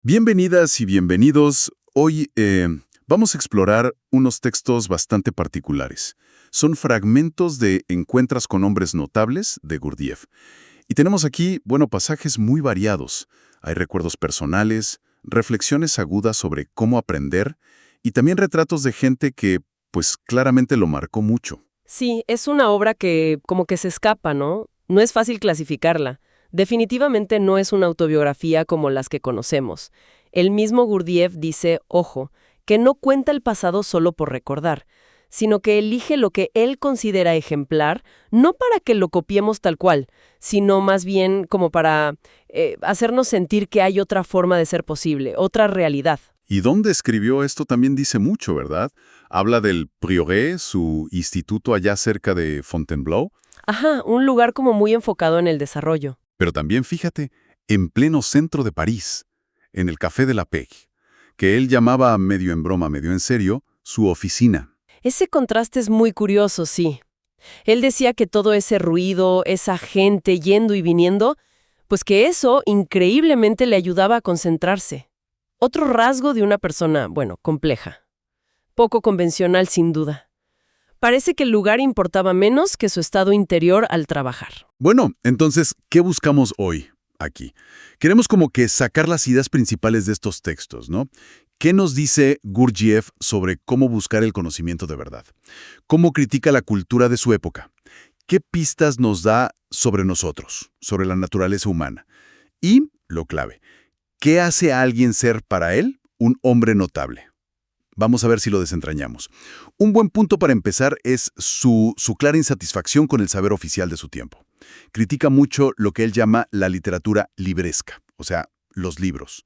Bienvenidas y bienvenidos. Hoy vamos a explorar unos textos bastante particulares. Son fragmentos de Encuentras con hombres notables de Gurdjieff. Y tenemos aquí, pasajes muy variados. Hay recuerdos personales, reflexiones agudas sobre cómo aprender y también retratos de gente que, pues, claramente lo marcó mucho. Sí, es una obra que como que se escapa, ¿no? No es fácil clasificarla. Definitivamente no es una autobiografía como las que conocemos. El mismo Gurdjieff dice, ojo, que no cuenta el pasado solo por recordar, sino que elige lo que él considera ejemplar, no para que lo copiemos tal cual, sino más bien como para hacernos sentir que hay otra forma de ser posible, otra realidad. Y dónde escribió esto también dice mucho, ¿verdad? Habla del Prieuré, su instituto allá cerca de Fontainebleau, Ajá, un lugar como muy enfocado en el desarrollo. pero también, fíjate, en pleno centro de París, en el Café de la Paix, que él llamaba, medio en broma, medio en serio, su oficina. Ese contraste es muy curioso, sí. Él decía que todo ese ruido, esa gente yendo y viniendo, pues que eso increíblemente le ayudaba a concentrarse. Otro rasgo de una persona, compleja. Poco convencional, sin duda. Parece que el lugar importaba menos que su estado interior al trabajar. Bueno, entonces, ¿qué buscamos hoy aquí? Queremos como que sacar las ideas principales de estos textos, ¿no? ¿Qué nos dice Gurdjieff sobre cómo buscar el conocimiento de verdad? ¿Cómo critica la cultura de su época? ¿Qué pistas nos da sobre nosotros, sobre la naturaleza humana? Y, lo clave, ¿qué hace a alguien ser para él un hombre notable? Vamos a ver si lo desentrañamos. Un buen punto para empezar es su clara insatisfacción con el saber oficial de su tiempo. Critica mucho lo que él llama la literatura libresca, o sea, los libros.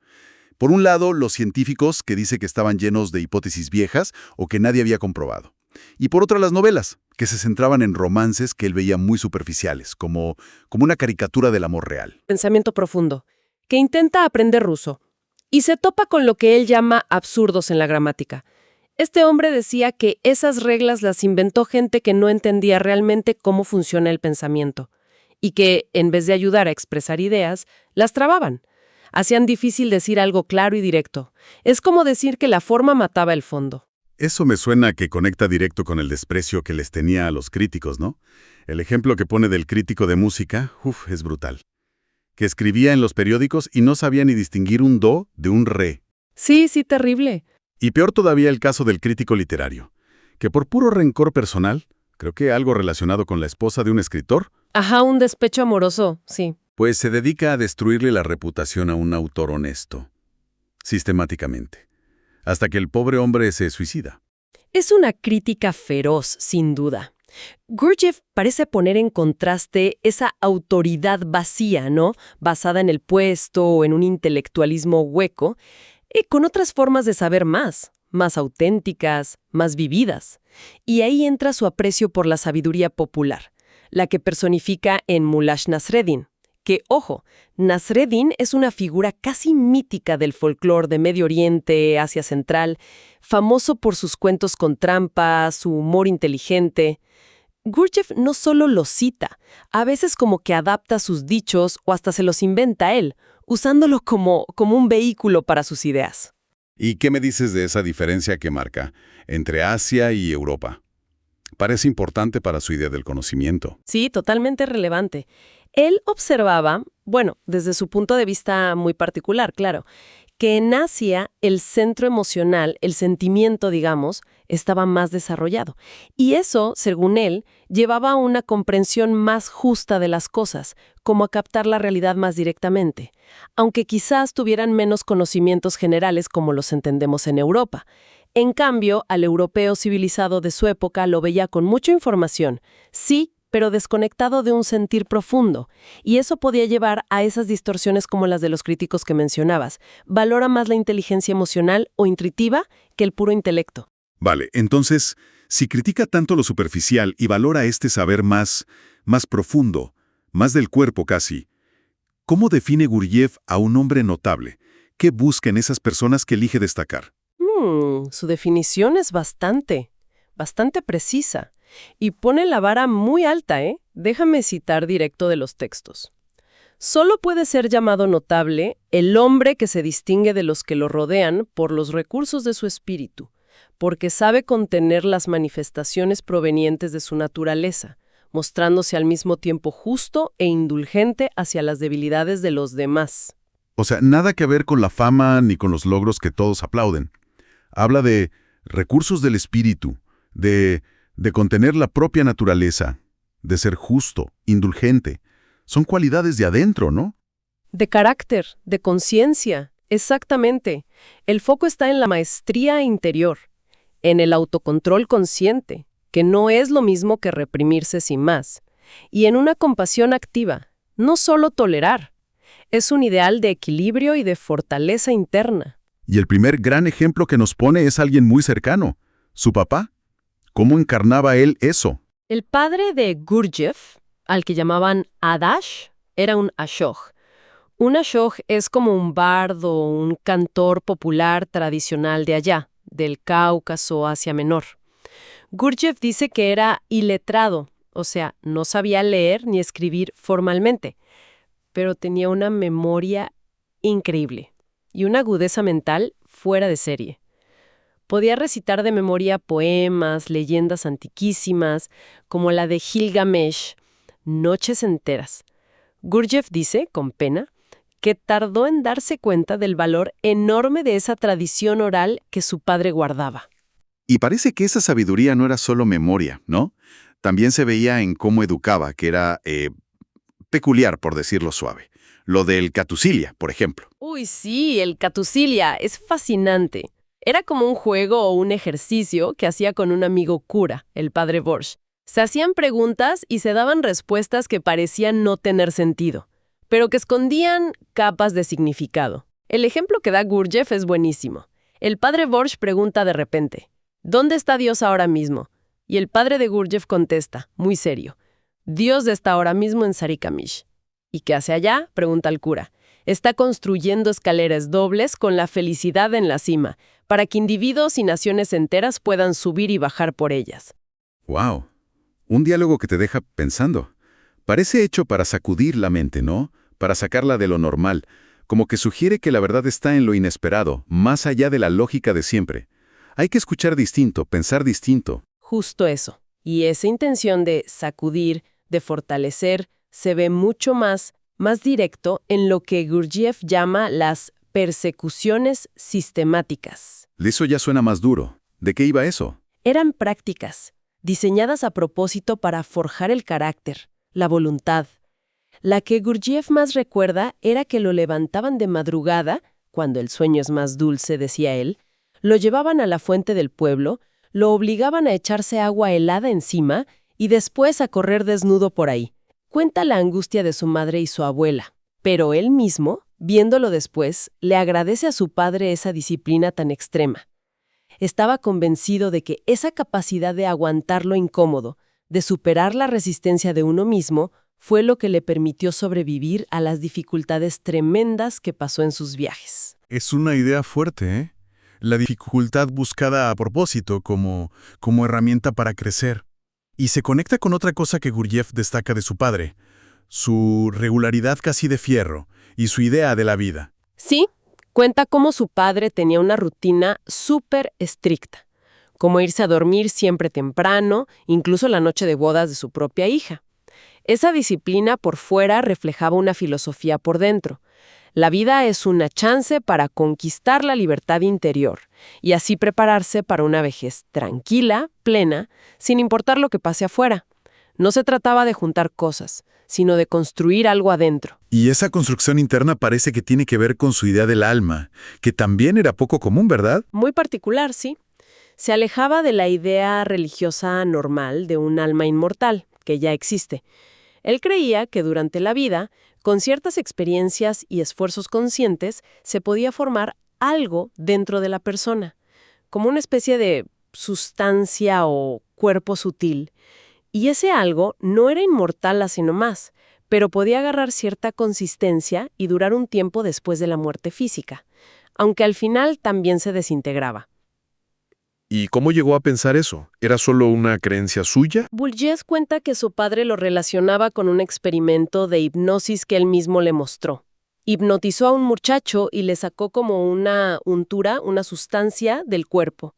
Por un lado, los científicos, que dice que estaban llenos de hipótesis viejas o que nadie había comprobado. Y por otra, las novelas, que se centraban en romances que él veía muy superficiales, como una caricatura del amor real. Pensamiento profundo, que intenta aprender ruso, y se topa con lo que él llama absurdos en la gramática. Este hombre decía que esas reglas las inventó gente que no entendía realmente cómo funciona el pensamiento, y que, en vez de ayudar a expresar ideas, las trababan. Hacían difícil decir algo claro y directo. Es como decir que la forma mataba el fondo. Eso me suena que conecta directo con el desprecio que les tenía a los críticos, ¿no? El ejemplo que pone del crítico de música, es brutal. Que escribía en los periódicos y no sabía ni distinguir un do de un re. Sí, terrible. Y peor todavía el caso del crítico literario, que por puro rencor personal, creo que algo relacionado con la esposa de un escritor, Ajá, un despecho amoroso, sí. pues se dedica a destruirle la reputación a un autor honesto, sistemáticamente, hasta que el pobre hombre se suicida. Es una crítica feroz, sin duda. Gurdjieff parece poner en contraste esa autoridad vacía, ¿no? Basada en el puesto o en un intelectualismo hueco, con otras formas de saber más auténticas, más vividas. Y ahí entra su aprecio por la sabiduría popular, la que personifica en Mullah Nasreddin. Que, ojo, Nasreddin es una figura casi mítica del folclore de Medio Oriente, Asia Central, famoso por sus cuentos con trampa, su humor inteligente. Gurdjieff no solo los cita, a veces como que adapta sus dichos o hasta se los inventa él, usándolo como un vehículo para sus ideas. ¿Y qué me dices de esa diferencia que marca entre Asia y Europa? Parece importante para su idea del conocimiento. Sí, totalmente relevante. Él observaba, desde su punto de vista muy particular, claro, que en Asia el centro emocional, el sentimiento, digamos, estaba más desarrollado. Y eso, según él, llevaba a una comprensión más justa de las cosas, como a captar la realidad más directamente, aunque quizás tuvieran menos conocimientos generales como los entendemos en Europa. En cambio, al europeo civilizado de su época lo veía con mucha información, sí, pero desconectado de un sentir profundo, y eso podía llevar a esas distorsiones como las de los críticos que mencionabas. Valora más la inteligencia emocional o intuitiva que el puro intelecto. Vale, entonces, si critica tanto lo superficial y valora este saber más profundo, más del cuerpo casi, ¿cómo define Gurdjieff a un hombre notable? ¿Qué busca en esas personas que elige destacar? Su definición es bastante precisa. Y pone la vara muy alta, ¿eh? Déjame citar directo de los textos. Solo puede ser llamado notable el hombre que se distingue de los que lo rodean por los recursos de su espíritu, porque sabe contener las manifestaciones provenientes de su naturaleza, mostrándose al mismo tiempo justo e indulgente hacia las debilidades de los demás. O sea, nada que ver con la fama ni con los logros que todos aplauden. Habla de recursos del espíritu, de contener la propia naturaleza, de ser justo, indulgente. Son cualidades de adentro, ¿no? De carácter, de conciencia, exactamente. El foco está en la maestría interior, en el autocontrol consciente, que no es lo mismo que reprimirse sin más, y en una compasión activa, no solo tolerar. Es un ideal de equilibrio y de fortaleza interna. Y el primer gran ejemplo que nos pone es alguien muy cercano, su papá. ¿Cómo encarnaba él eso? El padre de Gurdjieff, al que llamaban Adash, era un ashoj. Un ashoj es como un bardo, un cantor popular tradicional de allá, del Cáucaso, Asia Menor. Gurdjieff dice que era iletrado, o sea, no sabía leer ni escribir formalmente, pero tenía una memoria increíble y una agudeza mental fuera de serie. Podía recitar de memoria poemas, leyendas antiquísimas, como la de Gilgamesh, noches enteras. Gurdjieff dice, con pena, que tardó en darse cuenta del valor enorme de esa tradición oral que su padre guardaba. Y parece que esa sabiduría no era solo memoria, ¿no? También se veía en cómo educaba, que era peculiar, por decirlo suave. Lo del Catusilia, por ejemplo. Uy, sí, el Catusilia es fascinante. Era como un juego o un ejercicio que hacía con un amigo cura, el padre Borsch. Se hacían preguntas y se daban respuestas que parecían no tener sentido, pero que escondían capas de significado. El ejemplo que da Gurdjieff es buenísimo. El padre Borsch pregunta de repente, ¿dónde está Dios ahora mismo? Y el padre de Gurdjieff contesta, muy serio, Dios está ahora mismo en Sarikamish. ¿Y qué hace allá? Pregunta el cura. Está construyendo escaleras dobles con la felicidad en la cima, para que individuos y naciones enteras puedan subir y bajar por ellas. ¡Wow! Un diálogo que te deja pensando. Parece hecho para sacudir la mente, ¿no? Para sacarla de lo normal, como que sugiere que la verdad está en lo inesperado, más allá de la lógica de siempre. Hay que escuchar distinto, pensar distinto. Justo eso. Y esa intención de sacudir, de fortalecer, se ve mucho más directo en lo que Gurdjieff llama las persecuciones sistemáticas. Eso ya suena más duro. ¿De qué iba eso? Eran prácticas, diseñadas a propósito para forjar el carácter, la voluntad. La que Gurdjieff más recuerda era que lo levantaban de madrugada, cuando el sueño es más dulce, decía él, lo llevaban a la fuente del pueblo, lo obligaban a echarse agua helada encima y después a correr desnudo por ahí. Cuenta la angustia de su madre y su abuela, pero él mismo, viéndolo después, le agradece a su padre esa disciplina tan extrema. Estaba convencido de que esa capacidad de aguantar lo incómodo, de superar la resistencia de uno mismo, fue lo que le permitió sobrevivir a las dificultades tremendas que pasó en sus viajes. Es una idea fuerte, ¿eh? La dificultad buscada a propósito como herramienta para crecer. Y se conecta con otra cosa que Gurdjieff destaca de su padre, su regularidad casi de fierro y su idea de la vida. Sí, cuenta cómo su padre tenía una rutina súper estricta, como irse a dormir siempre temprano, incluso la noche de bodas de su propia hija. Esa disciplina por fuera reflejaba una filosofía por dentro. La vida es una chance para conquistar la libertad interior y así prepararse para una vejez tranquila, plena, sin importar lo que pase afuera. No se trataba de juntar cosas, sino de construir algo adentro. Y esa construcción interna parece que tiene que ver con su idea del alma, que también era poco común, ¿verdad? Muy particular, sí. Se alejaba de la idea religiosa normal de un alma inmortal, que ya existe. Él creía que durante la vida, con ciertas experiencias y esfuerzos conscientes, se podía formar algo dentro de la persona, como una especie de sustancia o cuerpo sutil. Y ese algo no era inmortal así nomás, pero podía agarrar cierta consistencia y durar un tiempo después de la muerte física, aunque al final también se desintegraba. ¿Y cómo llegó a pensar eso? ¿Era solo una creencia suya? Bourdieu cuenta que su padre lo relacionaba con un experimento de hipnosis que él mismo le mostró. Hipnotizó a un muchacho y le sacó como una untura, una sustancia del cuerpo.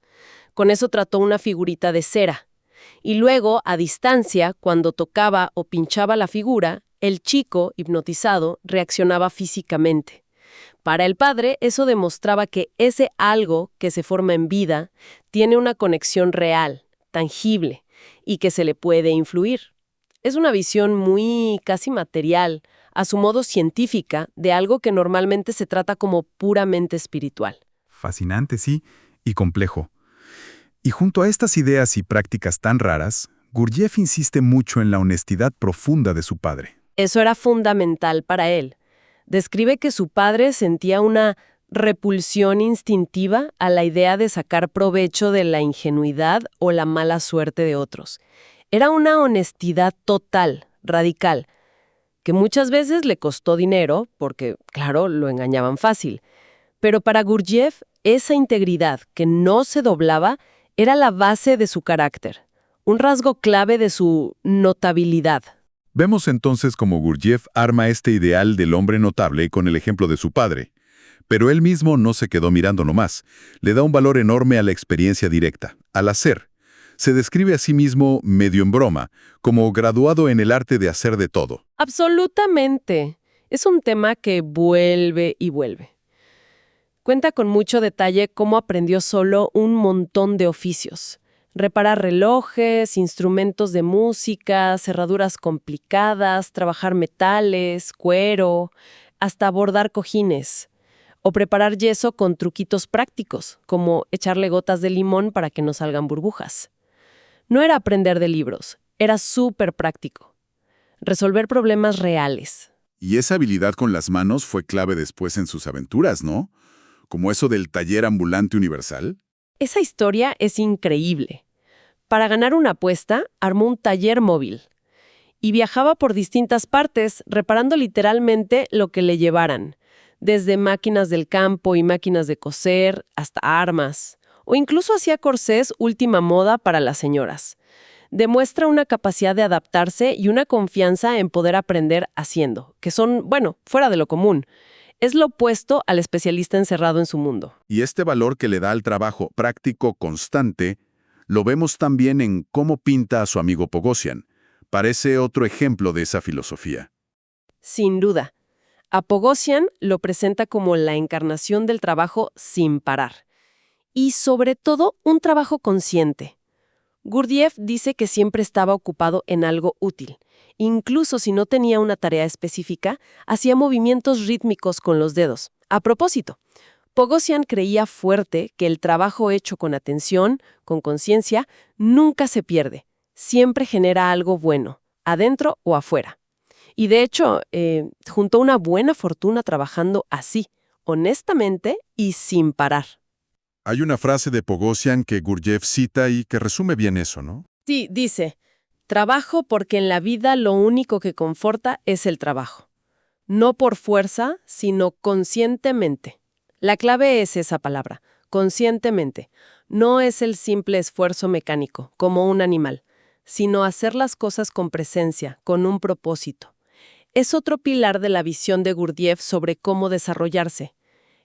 Con eso trató una figurita de cera. Y luego, a distancia, cuando tocaba o pinchaba la figura, el chico, hipnotizado, reaccionaba físicamente. Para el padre, eso demostraba que ese algo que se forma en vida tiene una conexión real, tangible, y que se le puede influir. Es una visión muy casi material, a su modo científica, de algo que normalmente se trata como puramente espiritual. Fascinante, sí, y complejo. Y junto a estas ideas y prácticas tan raras, Gurdjieff insiste mucho en la honestidad profunda de su padre. Eso era fundamental para él. Describe que su padre sentía una repulsión instintiva a la idea de sacar provecho de la ingenuidad o la mala suerte de otros. Era una honestidad total, radical, que muchas veces le costó dinero, porque, claro, lo engañaban fácil. Pero para Gurdjieff, esa integridad que no se doblaba era la base de su carácter, un rasgo clave de su notabilidad. Vemos entonces cómo Gurdjieff arma este ideal del hombre notable con el ejemplo de su padre. Pero él mismo no se quedó mirando nomás. Le da un valor enorme a la experiencia directa, al hacer. Se describe a sí mismo, medio en broma, como graduado en el arte de hacer de todo. Absolutamente. Es un tema que vuelve y vuelve. Cuenta con mucho detalle cómo aprendió solo un montón de oficios. Reparar relojes, instrumentos de música, cerraduras complicadas, trabajar metales, cuero, hasta bordar cojines. O preparar yeso con truquitos prácticos, como echarle gotas de limón para que no salgan burbujas. No era aprender de libros, era súper práctico. Resolver problemas reales. Y esa habilidad con las manos fue clave después en sus aventuras, ¿no? Como eso del taller ambulante universal. Esa historia es increíble. Para ganar una apuesta, armó un taller móvil y viajaba por distintas partes, reparando literalmente lo que le llevaran, desde máquinas del campo y máquinas de coser hasta armas, o incluso hacía corsés última moda para las señoras. Demuestra una capacidad de adaptarse y una confianza en poder aprender haciendo, que son, bueno, fuera de lo común. Es lo opuesto al especialista encerrado en su mundo. Y este valor que le da al trabajo práctico constante, lo vemos también en cómo pinta a su amigo Pogosian. Parece otro ejemplo de esa filosofía. Sin duda. A Pogosian lo presenta como la encarnación del trabajo sin parar. Y sobre todo, un trabajo consciente. Gurdjieff dice que siempre estaba ocupado en algo útil. Incluso si no tenía una tarea específica, hacía movimientos rítmicos con los dedos. A propósito, Pogosian creía fuerte que el trabajo hecho con atención, con conciencia, nunca se pierde. Siempre genera algo bueno, adentro o afuera. Y de hecho, juntó una buena fortuna trabajando así, honestamente y sin parar. Hay una frase de Pogosian que Gurdjieff cita y que resume bien eso, ¿no? Sí, dice, trabajo porque en la vida lo único que conforta es el trabajo. No por fuerza, sino conscientemente. La clave es esa palabra, conscientemente. No es el simple esfuerzo mecánico, como un animal, sino hacer las cosas con presencia, con un propósito. Es otro pilar de la visión de Gurdjieff sobre cómo desarrollarse.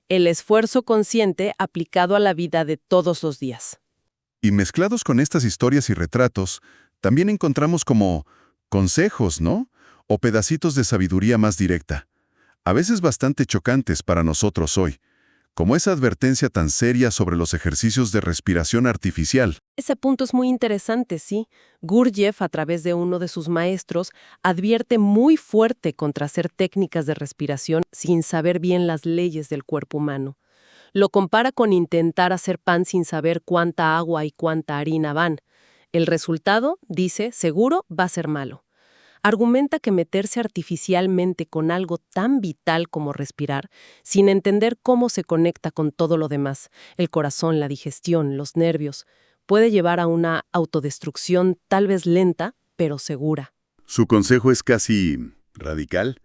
El esfuerzo consciente aplicado a la vida de todos los días. Y mezclados con estas historias y retratos, también encontramos como consejos, ¿no? O pedacitos de sabiduría más directa, a veces bastante chocantes para nosotros hoy, como esa advertencia tan seria sobre los ejercicios de respiración artificial. Ese punto es muy interesante, sí. Gurdjieff, a través de uno de sus maestros, advierte muy fuerte contra hacer técnicas de respiración sin saber bien las leyes del cuerpo humano. Lo compara con intentar hacer pan sin saber cuánta agua y cuánta harina van. El resultado, dice, seguro va a ser malo. Argumenta que meterse artificialmente con algo tan vital como respirar, sin entender cómo se conecta con todo lo demás, el corazón, la digestión, los nervios, puede llevar a una autodestrucción tal vez lenta, pero segura. Su consejo es casi radical.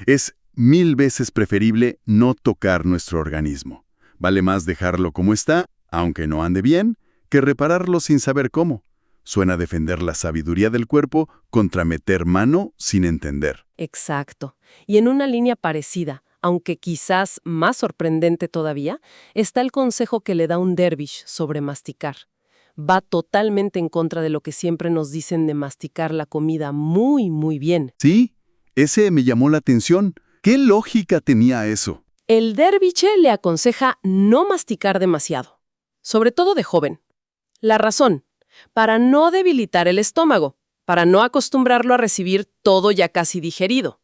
Es 1000 veces preferible no tocar nuestro organismo. Vale más dejarlo como está, aunque no ande bien, que repararlo sin saber cómo. Suena defender la sabiduría del cuerpo contra meter mano sin entender. Exacto. Y en una línea parecida, aunque quizás más sorprendente todavía, está el consejo que le da un dervish sobre masticar. Va totalmente en contra de lo que siempre nos dicen de masticar la comida muy, muy bien. Sí, ese me llamó la atención. ¿Qué lógica tenía eso? El derviche le aconseja no masticar demasiado, sobre todo de joven. La razón, para no debilitar el estómago, para no acostumbrarlo a recibir todo ya casi digerido.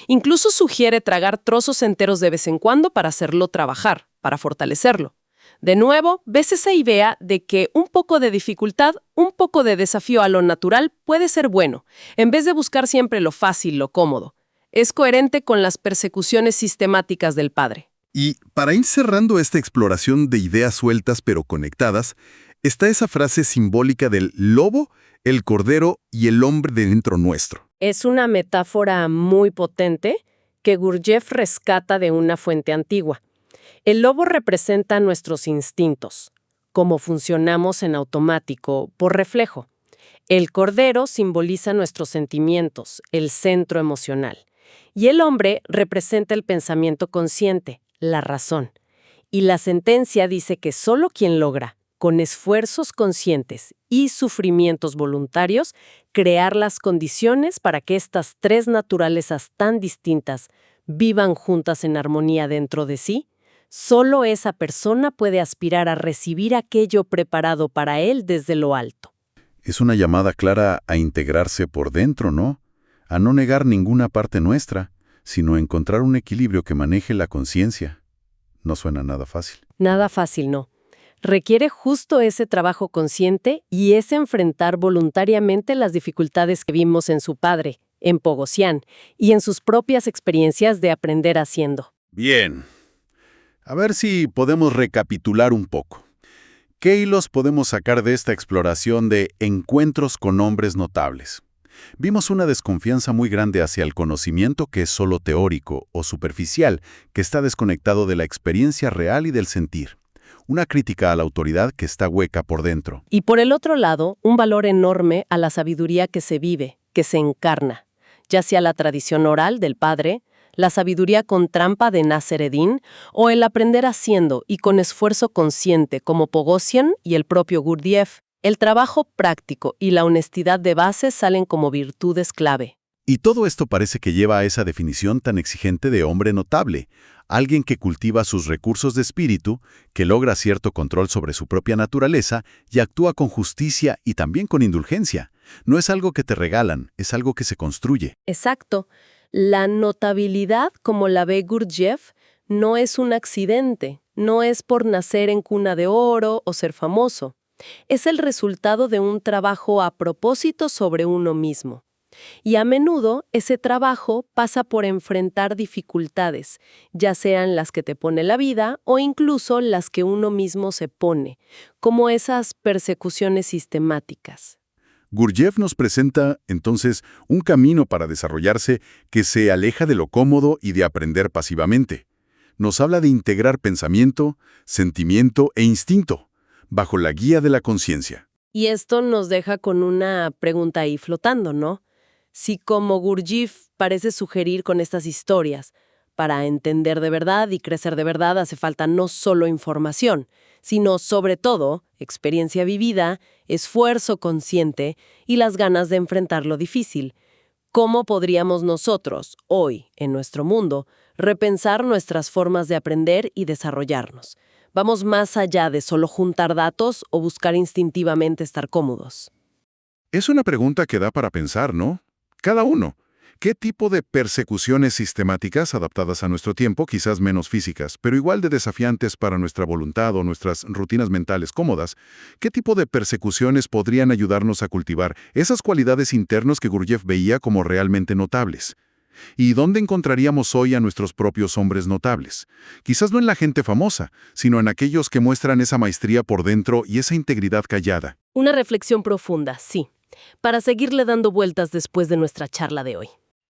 Incluso sugiere tragar trozos enteros de vez en cuando para hacerlo trabajar, para fortalecerlo. De nuevo, ves esa idea de que un poco de dificultad, un poco de desafío a lo natural puede ser bueno, en vez de buscar siempre lo fácil, lo cómodo. Es coherente con las persecuciones sistemáticas del padre. Y para ir cerrando esta exploración de ideas sueltas pero conectadas, está esa frase simbólica del lobo, el cordero y el hombre de dentro nuestro. Es una metáfora muy potente que Gurdjieff rescata de una fuente antigua. El lobo representa nuestros instintos, cómo funcionamos en automático, por reflejo. El cordero simboliza nuestros sentimientos, el centro emocional. Y el hombre representa el pensamiento consciente, la razón. Y la sentencia dice que solo quien logra, con esfuerzos conscientes y sufrimientos voluntarios, crear las condiciones para que estas tres naturalezas tan distintas vivan juntas en armonía dentro de sí, solo esa persona puede aspirar a recibir aquello preparado para él desde lo alto. Es una llamada clara a integrarse por dentro, ¿no? A no negar ninguna parte nuestra, sino a encontrar un equilibrio que maneje la conciencia. No suena nada fácil. Nada fácil, no. Requiere justo ese trabajo consciente y ese enfrentar voluntariamente las dificultades que vimos en su padre, en Pogosian, y en sus propias experiencias de aprender haciendo. Bien. A ver si podemos recapitular un poco. ¿Qué hilos podemos sacar de esta exploración de encuentros con hombres notables? Vimos una desconfianza muy grande hacia el conocimiento que es solo teórico o superficial, que está desconectado de la experiencia real y del sentir. Una crítica a la autoridad que está hueca por dentro. Y por el otro lado, un valor enorme a la sabiduría que se vive, que se encarna, ya sea la tradición oral del padre, la sabiduría con trampa de Nasser-Eddin o el aprender haciendo y con esfuerzo consciente como Pogosian y el propio Gurdjieff. El trabajo práctico y la honestidad de base salen como virtudes clave. Y todo esto parece que lleva a esa definición tan exigente de hombre notable, alguien que cultiva sus recursos de espíritu, que logra cierto control sobre su propia naturaleza y actúa con justicia y también con indulgencia. No es algo que te regalan, es algo que se construye. Exacto. La notabilidad, como la ve Gurdjieff, no es un accidente, no es por nacer en cuna de oro o ser famoso. Es el resultado de un trabajo a propósito sobre uno mismo. Y a menudo ese trabajo pasa por enfrentar dificultades, ya sean las que te pone la vida o incluso las que uno mismo se pone, como esas persecuciones sistemáticas. Gurdjieff nos presenta, entonces, un camino para desarrollarse que se aleja de lo cómodo y de aprender pasivamente. Nos habla de integrar pensamiento, sentimiento e instinto, bajo la guía de la conciencia. Y esto nos deja con una pregunta ahí flotando, ¿no? Si como Gurdjieff parece sugerir con estas historias, para entender de verdad y crecer de verdad hace falta no solo información, sino sobre todo experiencia vivida, esfuerzo consciente y las ganas de enfrentar lo difícil. ¿Cómo podríamos nosotros, hoy, en nuestro mundo, repensar nuestras formas de aprender y desarrollarnos? Vamos más allá de solo juntar datos o buscar instintivamente estar cómodos. Es una pregunta que da para pensar, ¿no? Cada uno. ¿Qué tipo de persecuciones sistemáticas adaptadas a nuestro tiempo, quizás menos físicas, pero igual de desafiantes para nuestra voluntad o nuestras rutinas mentales cómodas, qué tipo de persecuciones podrían ayudarnos a cultivar esas cualidades internas que Gurdjieff veía como realmente notables? ¿Y dónde encontraríamos hoy a nuestros propios hombres notables? Quizás no en la gente famosa, sino en aquellos que muestran esa maestría por dentro y esa integridad callada. Una reflexión profunda, sí, para seguirle dando vueltas después de nuestra charla de hoy.